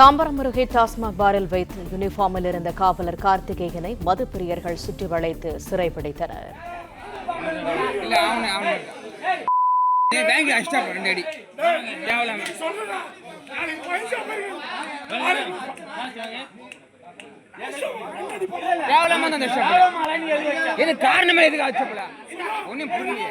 தாம்பரம் அருகே டாஸ்மாக் பாரில் வைத்து யூனிஃபார்மில் இருந்த காவலர் கார்த்திகேயனை மது பிரியர்கள் சுற்றி வளைத்து சிறைப்பிடித்தனர். காரணமே எதுக்கு ஆச்சப்பல ஒன்னும் புரியல.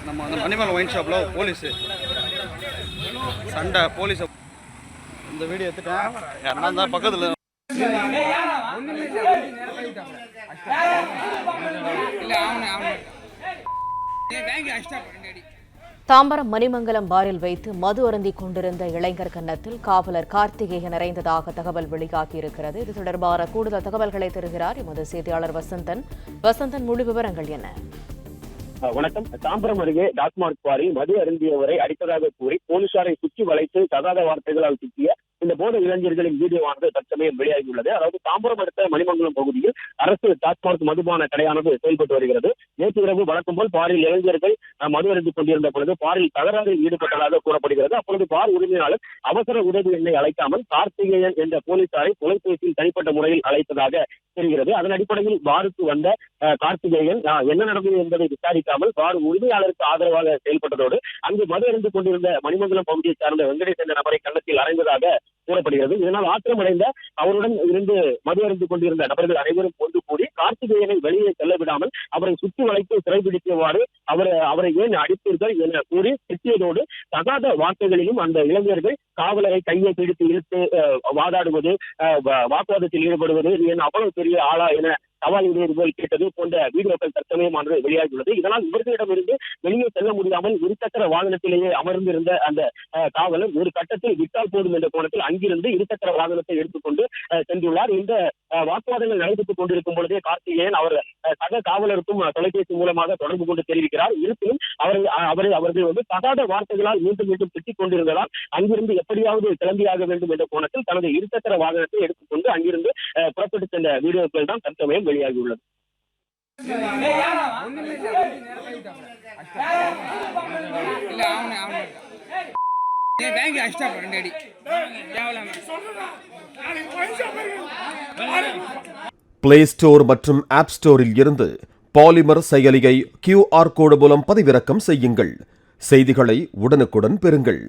நம்ம அந்த மணிமலை ஒயின் ஷாப்பில் போலீஸ் சண்டை போலீஸ் இந்த வீடியோ எடுத்துட்டேன். யாருன்னா தான் பக்கத்தில் தாம்பரம் மணிமங்கலம் பாரில் வைத்து மது அருந்திக் கொண்டிருந்த இளைஞர் கன்னத்தில் காவலர் கார்த்திகேயன் நிறைந்ததாக தகவல் வெளியாகியிருக்கிறது. இது தொடர்பான கூடுதல் தகவல்களை தருகிறார் எமது செய்தியாளர் வசந்தன். முழு விவரங்கள் என்ன? வணக்கம். தாம்பரம் அருகே டாஸ்மாக் பாரில் மது அருந்தியவரை அடிப்பதாக கூறி போலீசாரை சுற்றி வளைத்து தகாத வார்த்தைகளால் சுற்றிய இந்த போதை இளைஞர்களின் வீடியோவானது தற்சமயம் வெளியாகியுள்ளது. அதாவது தாம்பரம் அடுத்த மணிமங்கலம் பகுதியில் அரசு டாஸ்மாக் மதுபான கடையானது செயல்பட்டு வருகிறது. நேற்று இரவு வழக்கம் போல் பாரில் இளைஞர்கள் மது அருந்திக் கொண்டிருந்த பொழுது பாரில் தகராறில் ஈடுபட்டதாக கூறப்படுகிறது. அப்பொழுது பார் உரிமையாளர் அவசர உதவி எண்ணை அழைக்காமல் கார்த்திகேயன் என்ற போலீசாரை தொலைபேசியில் தனிப்பட்ட முறையில் அழைத்ததாக தெரிகிறது. அதன் அடிப்படையில் பாருக்கு வந்த கார்த்திகேயன் என்ன நடந்தது என்பதை விசாரிக்காமல் பார் உரிமையாளருக்கு ஆதரவாக செயல்பட்டதோடு அங்கு மது அருந்திக் கொண்டிருந்த மணிமங்கலம் பகுதியை சார்ந்த வெங்கடேஷ் என்ற நபரை கன்னத்தில் அறைந்ததாக கூறப்படுகிறது. இதனால் ஆத்திரமடைந்த அவருடன் இருந்து மது அருந்திக் கொண்டிருந்த நபர்கள் அனைவரும் ஒன்று கூடி கார்த்திகேயனை வெளியே செல்ல விடாமல் அவரை சுற்றி வளைத்து சிறைபிடித்தவாறு அவரை ஏன் அடித்தீர்கள் என கூறி திட்டியதோடு தகாத வார்த்தைகளிலும் அந்த இளைஞர்கள் காவலரை கையை பிடித்து இழுத்து வாதாடுவது, வாக்குவாதத்தில் ஈடுபடுவது, என் அவ்வளவு பெரிய ஆளா என சவால் விடுவது கேட்டது போன்ற வீடியோக்கள் தற்சமயமானது வெளியாகியுள்ளது. இதனால் இவர்களிடமிருந்து வெளியே செல்ல முடியாமல் இருசக்கர வாகனத்திலேயே அமர்ந்திருந்த அந்த காவலர் ஒரு கட்டத்தில் விட்டால் போதும் என்ற கோணத்தில் அங்கிருந்து இருசக்கர வாகனத்தை எடுத்துக்கொண்டு சென்றுள்ளார். இந்த வாக்குவாதங்கள் நடைபெற்றுக் கொண்டிருக்கும் பொழுதே கார்த்திகேயன் அவர் சக காவலருக்கும் தொலைபேசி மூலமாக தொடர்பு கொண்டு தெரிவிக்கிறார். இருப்பினும் அவர்கள் தகாத வார்த்தைகளால் மீண்டும் மீண்டும் திட்டிக் கொண்டிருந்ததால் அங்கிருந்து எப்படியாவது கிளம்பியாக வேண்டும் என்ற கோணத்தில் தனது இருசக்கர வாகனத்தை எடுத்துக்கொண்டு அங்கிருந்து புறப்பட்டு சென்ற வீடியோக்கள் தான் தற்சமயம் வெளியாகியுள்ளது. பிளே ஸ்டோர் மற்றும் ஆப் ஸ்டோரில் இருந்து பாலிமர் செயலியை QR கோடு மூலம் பதிவிறக்கம் செய்யுங்கள். செய்திகளை உடனுக்குடன் பெறுங்கள்.